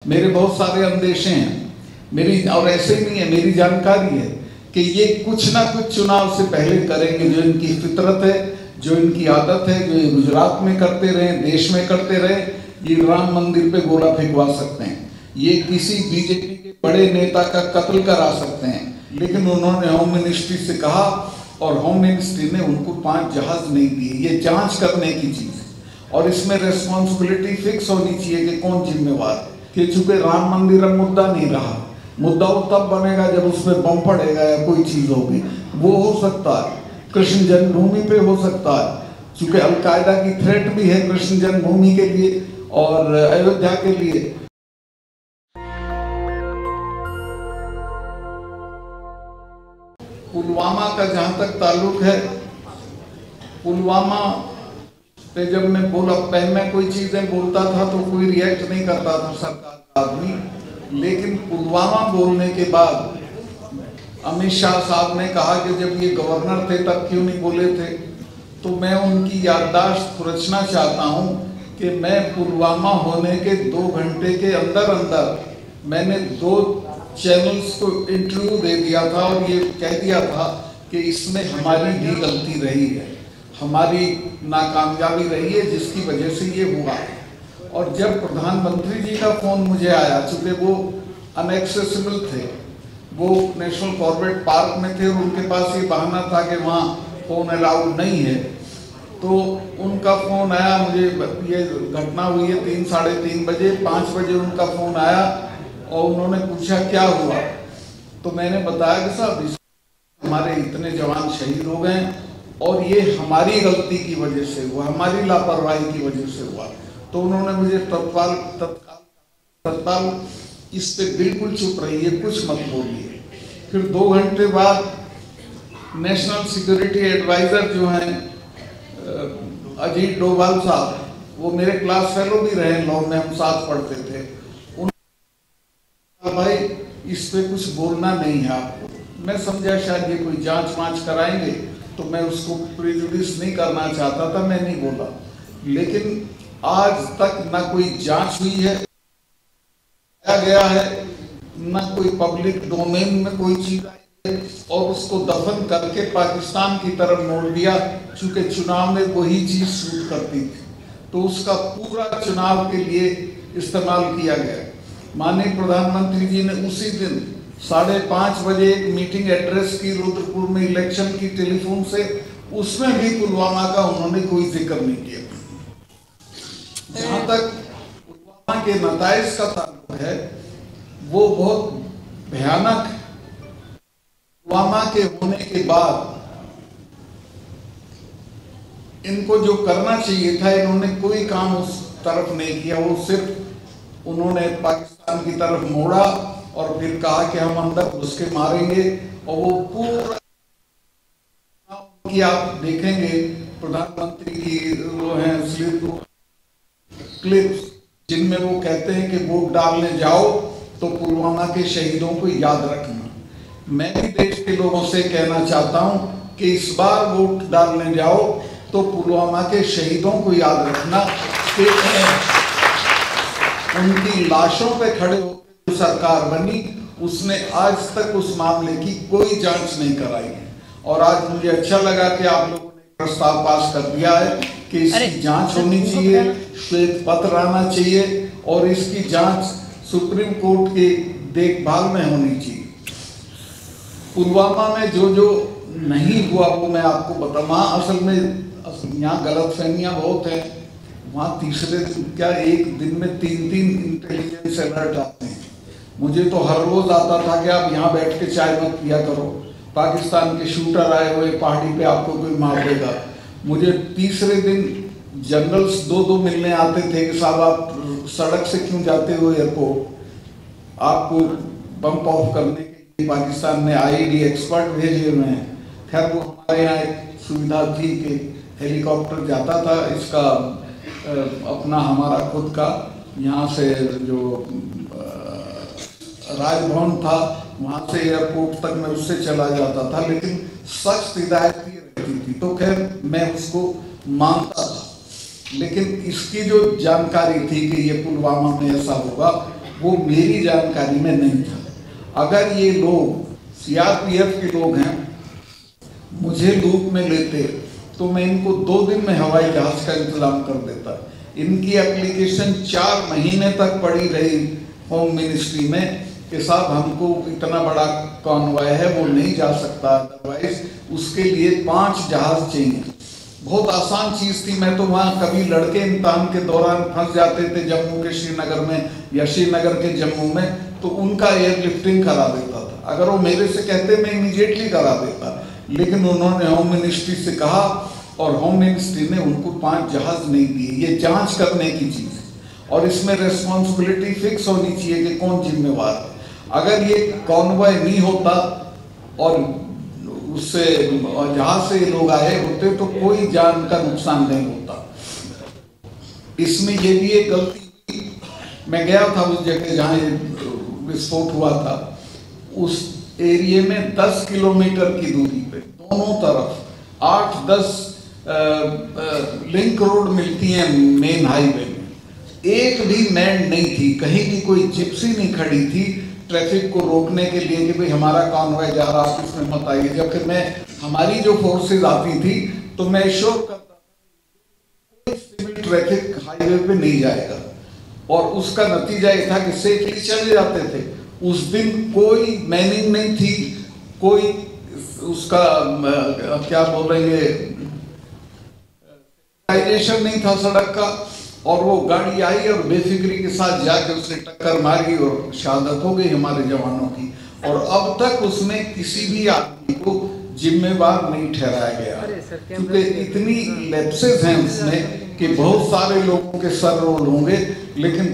मेरे बहुत सारे अंदेशे हैं मेरी, और ऐसे ही नहीं है, मेरी जानकारी है कि ये कुछ ना कुछ चुनाव से पहले करेंगे। जो इनकी फितरत है, जो इनकी आदत है, जो ये गुजरात में करते रहे, देश में करते रहे, ये राम मंदिर पे गोला फेंकवा सकते हैं, ये किसी बीजेपी के बड़े नेता का कत्ल करा सकते हैं। लेकिन उन्होंने होम मिनिस्ट्री से कहा और होम मिनिस्ट्री ने उनको 5 जहाज नहीं दिए। ये जांच करने की चीज है और इसमें रेस्पॉन्सिबिलिटी फिक्स होनी चाहिए कि कौन जिम्मेवार है। कि चूंकि राम मंदिर अब मुद्दा नहीं रहा, मुद्दा वो तब बनेगा जब उसमें बम पड़ेगा या कोई चीज होगी। वो हो सकता है कृष्ण जन्मभूमि पे हो सकता है, चूंकि अलकायदा की थ्रेट भी है कृष्ण जन्मभूमि के लिए और अयोध्या के लिए। पुलवामा का जहां तक ताल्लुक है, पुलवामा पे जब मैं बोला, पहले मैं कोई चीजें बोलता था तो कोई रिएक्ट नहीं करता था सरकार का आदमी, लेकिन पुलवामा बोलने के बाद अमित शाह साहब ने कहा कि जब ये गवर्नर थे तब क्यों नहीं बोले थे, तो मैं उनकी याददाश्त खुरचना चाहता हूं कि मैं पुलवामा होने के 2 घंटे के अंदर अंदर मैंने 2 चैनल्स को इंटरव्यू दे दिया था और ये कह दिया था कि इसमें हमारी भी गलती रही है, हमारी नाकामयाबी रही है जिसकी वजह से ये हुआ। और जब प्रधानमंत्री जी का फोन मुझे आया, चूंकि वो अनएक्सेसिबल थे, वो नेशनल कॉर्बेट पार्क में थे और उनके पास ये बहाना था कि वहाँ फोन अलाउड नहीं है, तो उनका फोन आया मुझे। ये घटना हुई है 3 साढ़े 3 बजे, 5 बजे उनका फोन आया और उन्होंने पूछा क्या हुआ, तो मैंने बताया कि साहब हमारे इतने जवान शहीद हो गए और ये हमारी गलती की वजह से हुआ, हमारी लापरवाही की वजह से हुआ। तो उन्होंने मुझे तत्काल इस पे बिल्कुल चुप रहिए, कुछ मत बोलिए। फिर 2 घंटे बाद नेशनल सिक्योरिटी एडवाइजर जो हैं अजीत डोभाल साहब, वो मेरे क्लास फेलो भी रहे, लॉ में हम साथ पढ़ते थे, उन्होंने भाई इस पे कुछ बोलना नहीं है आपको। मैं समझा शायद ये कोई जांच वांच कराएंगे, तो मैं उसको प्रेजुडिस नहीं करना चाहता था, मैं नहीं बोला। लेकिन आज तक ना कोई जांच हुई है गया है, ना कोई पब्लिक डोमेन में कोई चीज आई है, और उसको दफन करके पाकिस्तान की तरफ मोड़ दिया, चूंकि चुनाव में वही चीज सूट करती थी, तो उसका पूरा चुनाव के लिए इस्तेमाल किया गया। माननीय प्रधानमंत्री जी ने उसी दिन 5:30 बजे एक मीटिंग एड्रेस की रुद्रपुर में इलेक्शन की टेलीफोन से, उसमें भी पुलवामा का उन्होंने कोई जिक्र नहीं किया। जहां तक पुलवामा के नताइज का ताल्लुक है, वो बहुत भयानक है। पुलवामा के होने के बाद इनको जो करना चाहिए था, इन्होंने कोई काम उस तरफ नहीं किया। वो सिर्फ उन्होंने पाकिस्तान की तरफ मोड़ा और फिर कहा कि हम अंदर घुस के मारेंगे, और वो पूरा कि आप देखेंगे प्रधानमंत्री की वो हैं क्लिप्स, जिनमें वो कहते हैं कि वोट डालने जाओ तो पुलवामा के शहीदों को याद रखना। मैं भी देश के लोगों से कहना चाहता हूं कि इस बार वोट डालने जाओ तो पुलवामा के शहीदों को याद रखना कि उनकी लाशों पे खड़े होकर जो सरकार बनी, उसने आज तक उस मामले की कोई जांच नहीं कराई है। और आज मुझे अच्छा लगा कि आप लोगों ने प्रस्ताव पास कर दिया है कि इसकी जांच होनी चाहिए, श्वेत पत्र आना चाहिए और इसकी जांच सुप्रीम कोर्ट के देखभाल में होनी चाहिए। पुलवामा में जो जो नहीं हुआ वो मैं आपको बता, वहाँ असल में यहाँ गलतफहमियां बहुत है। वहाँ तीसरे दिन क्या, एक दिन में 3-3 इंटेलिजेंस अलर्ट आते हैं। मुझे तो हर रोज आता था कि आप यहाँ बैठ के चाय मत पिया करो, पाकिस्तान के शूटर आए हुए पहाड़ी पे आपको कोई मार देगा। मुझे तीसरे दिन जनरल्स 2-2 मिलने आते थे कि साहब आप सड़क से क्यों जाते हो एयरपोर्ट, आपको बम्प ऑफ करने के लिए पाकिस्तान ने IED एक्सपर्ट भेजे हुए हैं। खैर वो हमारे यहाँ एक सुविधा थी कि हेलीकॉप्टर जाता था, इसका अपना हमारा खुद का यहाँ से जो राजभवन था वहाँ से एयरपोर्ट तक मैं उससे चला जाता था, लेकिन सख्त हिदायत की रहती थी, तो खैर मैं उसको मानता था। लेकिन इसकी जो जानकारी थी कि ये पुलवामा में ऐसा होगा, वो मेरी जानकारी में नहीं था। अगर ये लोग सीआरपीएफ के लोग हैं, मुझे लूप में लेते तो मैं इनको 2 दिन में हवाई जहाज का इंतजाम कर देता। इनकी एप्लीकेशन 4 महीने तक पड़ी रही होम मिनिस्ट्री में कि साहब हमको इतना बड़ा कॉन्वॉय है वो नहीं जा सकता, अदरवाइज उसके लिए 5 जहाज चाहिए। बहुत आसान चीज़ थी। मैं तो वहाँ कभी लड़के इम्तहान के दौरान फंस जाते थे जम्मू के श्रीनगर में या श्रीनगर के जम्मू में, तो उनका एयरलिफ्टिंग करा देता था। अगर वो मेरे से कहते मैं इमीडिएटली करा देता, लेकिन उन्होंने होम मिनिस्ट्री से कहा और होम मिनिस्ट्री ने उनको 5 जहाज नहीं दिए। ये जांच करने की चीज़ है और इसमें रिस्पॉन्सिबिलिटी फिक्स होनी चाहिए कि कौन जिम्मेवार है। अगर ये कॉन्वॉय नहीं होता और उससे जहां से लोग आए होते तो कोई जान का नुकसान नहीं होता। इसमें ये भी एक गलती हुई। मैं गया था उस जगह जहाँ विस्फोट हुआ था, उस एरिया में 10 किलोमीटर की दूरी पे दोनों तरफ 8-10 लिंक रोड मिलती हैं मेन हाईवे में, एक भी मैन नहीं थी, कहीं भी कोई जिप्सी नहीं खड़ी थी ट्रैफिक को रोकने के लिए कि भाई हमारा कॉन्वॉय जा रहा है, इसमें मत आइए। जब फिर मैं हमारी जो फोर्सेज आती थी तो मैं श्योर करता था सिविल ट्रैफिक हाईवे पे नहीं जाएगा, और उसका नतीजा ये था कि सेफली चले जाते थे। उस दिन कोई मैनिंग नहीं थी, कोई उसका क्या बोल रहे हैं सैनिटाइजेशन नहीं था सड़क का, और वो गाड़ी आई और बेफिक्री के साथ जाके उसने टक्कर मारी और शहादत हो गई हमारे जवानों की। और अब तक उसमें किसी भी आदमी को जिम्मेवार नहीं ठहराया गया, क्योंकि इतनी लैप्सेस हैं उसमें कि बहुत सारे लोगों के सर रोल होंगे, लेकिन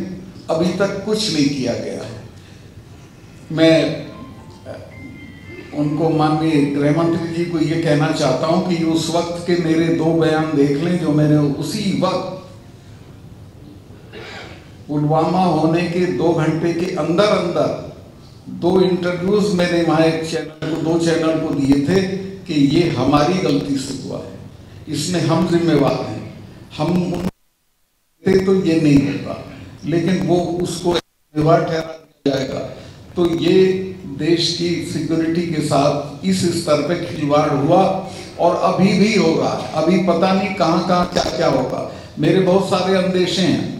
अभी तक कुछ नहीं किया गया है। मैं उनको माननीय गृह मंत्री जी को ये कहना चाहता हूं कि उस वक्त के मेरे 2 बयान देख लें जो मैंने उसी वक्त पुलवामा होने के 2 घंटे के अंदर अंदर 2 इंटरव्यूज मैंने वहाँ एक चैनल को 2 चैनल को दिए थे कि ये हमारी गलती से हुआ है, इसमें हम जिम्मेवार हैं, हम तो ये नहीं होता, लेकिन वो उसको जिम्मेवार ठहरा दिया जाएगा। तो ये देश की सिक्योरिटी के साथ इस स्तर पे खिलवाड़ हुआ और अभी भी हो रहा है। अभी पता नहीं कहाँ कहाँ क्या क्या होगा। मेरे बहुत सारे अंदेशे हैं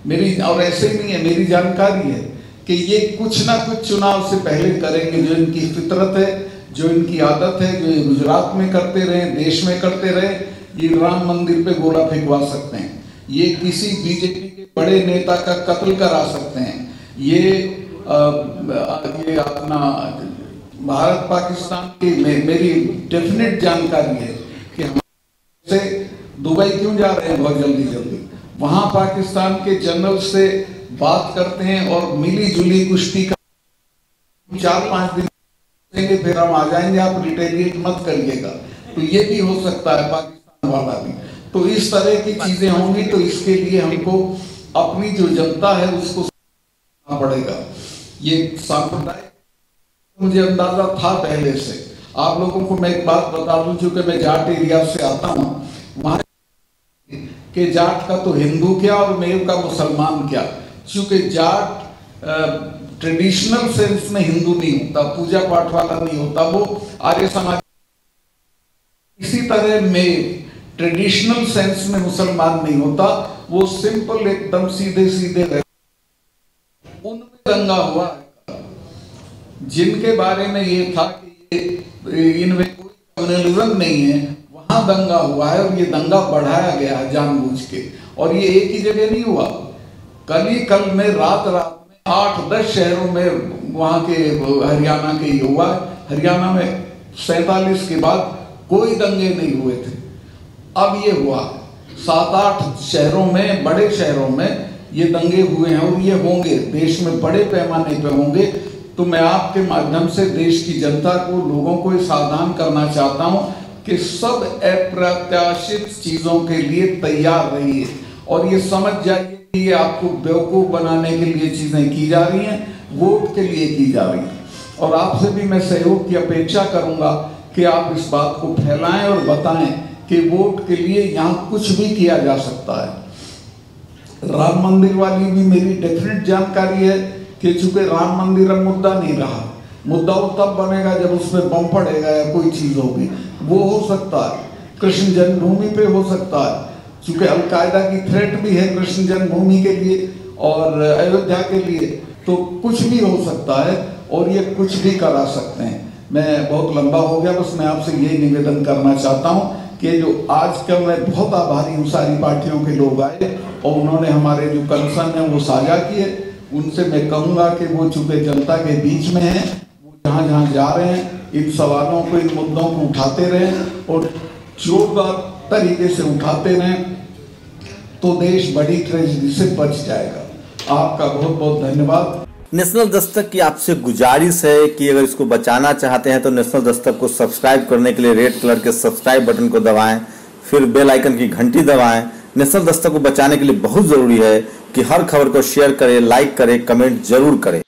मेरी, और ऐसे नहीं है, मेरी जानकारी है कि ये कुछ ना कुछ चुनाव से पहले करेंगे। जो इनकी फितरत है, जो इनकी आदत है, जो ये गुजरात में करते रहे, देश में करते रहे, ये राम मंदिर पे गोला फेंकवा सकते हैं, ये किसी बीजेपी के बड़े नेता का कत्ल करा सकते हैं, ये अपना भारत पाकिस्तान की मेरी डेफिनेट जानकारी है कि हम से दुबई क्यों जा रहे हैं बहुत जल्दी जल्दी, वहां पाकिस्तान के जनरल से बात करते हैं और मिली जुली कुश्ती का 4-5 दिन देंगे, फिर हम आ जाएंगे, आप रिटेलिएट मत करिएगा। तो ये भी हो सकता है पाकिस्तान वाला भी। तो इस तरह की चीजें होंगी, तो इसके लिए हमको अपनी जो जनता है उसको समझना पड़ेगा। ये सांप्रदायिक मुझे अंदाजा था पहले से। आप लोगों को मैं एक बात बता दूं, चूंकि मैं जाट एरिया से आता हूं, वहां के जाट का तो हिंदू क्या और मेव का मुसलमान क्या, क्योंकि जाट ट्रेडिशनल सेंस में हिंदू नहीं होता, पूजा पाठ वाला नहीं होता, वो आर्य समाज। इसी तरह मेव ट्रेडिशनल सेंस में मुसलमान नहीं होता, वो सिंपल एकदम सीधे सीधे रहते। उनमें दंगा हुआ जिनके बारे में ये था कि इनमें कोई कम्युनलिज्म नहीं है, वहां दंगा हुआ है और ये दंगा बढ़ाया गया है जानबूझ के। और ये एक ही जगह नहीं हुआ, कल में रात में 8-10 शहरों में वहां के हरियाणा के ये हुआ। हरियाणा में 47 के बाद कोई दंगे नहीं हुए थे, अब ये हुआ 7-8 शहरों में, बड़े शहरों में ये दंगे हुए हैं और ये होंगे देश में बड़े पैमाने पे होंगे। तो मैं आपके माध्यम से देश की जनता को, लोगों को सावधान करना चाहता हूं कि सब अप्रत्याशित चीजों के लिए तैयार रहिए और ये समझ जाइए कि ये आपको बेवकूफ बनाने के लिए चीजें की जा रही हैं, वोट के लिए की जा रही हैं। और आपसे भी मैं सहयोग की अपेक्षा करूंगा कि आप इस बात को फैलाएं और बताएं कि वोट के लिए यहाँ कुछ भी किया जा सकता है। राम मंदिर वाली भी मेरी डेफिनेट जानकारी है कि चूंकि राम मंदिर अब मुद्दा नहीं रहा, मुद्दा वो तब बनेगा जब उसमें बम पड़ेगा या कोई चीज होगी, वो हो सकता है। कृष्ण जन्मभूमि पे हो सकता है, चूंकि अलकायदा की थ्रेट भी है कृष्ण जन्मभूमि के लिए और अयोध्या के लिए, तो कुछ भी हो सकता है और ये कुछ भी करा सकते हैं। मैं बहुत लंबा हो गया, बस मैं आपसे यही निवेदन करना चाहता हूँ कि जो आज का मैं बहुत आभारी हूँ सारी पार्टियों के लोग आए और उन्होंने हमारे जो कंसर्न है वो साझा किए। उनसे मैं कहूँगा कि वो चूंकि जनता के बीच में हैं, वो जहाँ जहाँ जा रहे हैं इन सवालों को, इन मुद्दों को उठाते रहें और जोरदार तरीके से उठाते रहें, तो देश बड़ी ट्रेजेडी से बच जाएगा। आपका बहुत बहुत धन्यवाद। नेशनल दस्तक की आपसे गुजारिश है कि अगर इसको बचाना चाहते हैं तो नेशनल दस्तक को सब्सक्राइब करने के लिए रेड कलर के सब्सक्राइब बटन को दबाएं, फिर बेल आइकन की घंटी दबाएं। नेशनल दस्तक को बचाने के लिए बहुत जरूरी है कि हर खबर को शेयर करें, लाइक करें, कमेंट जरूर करें।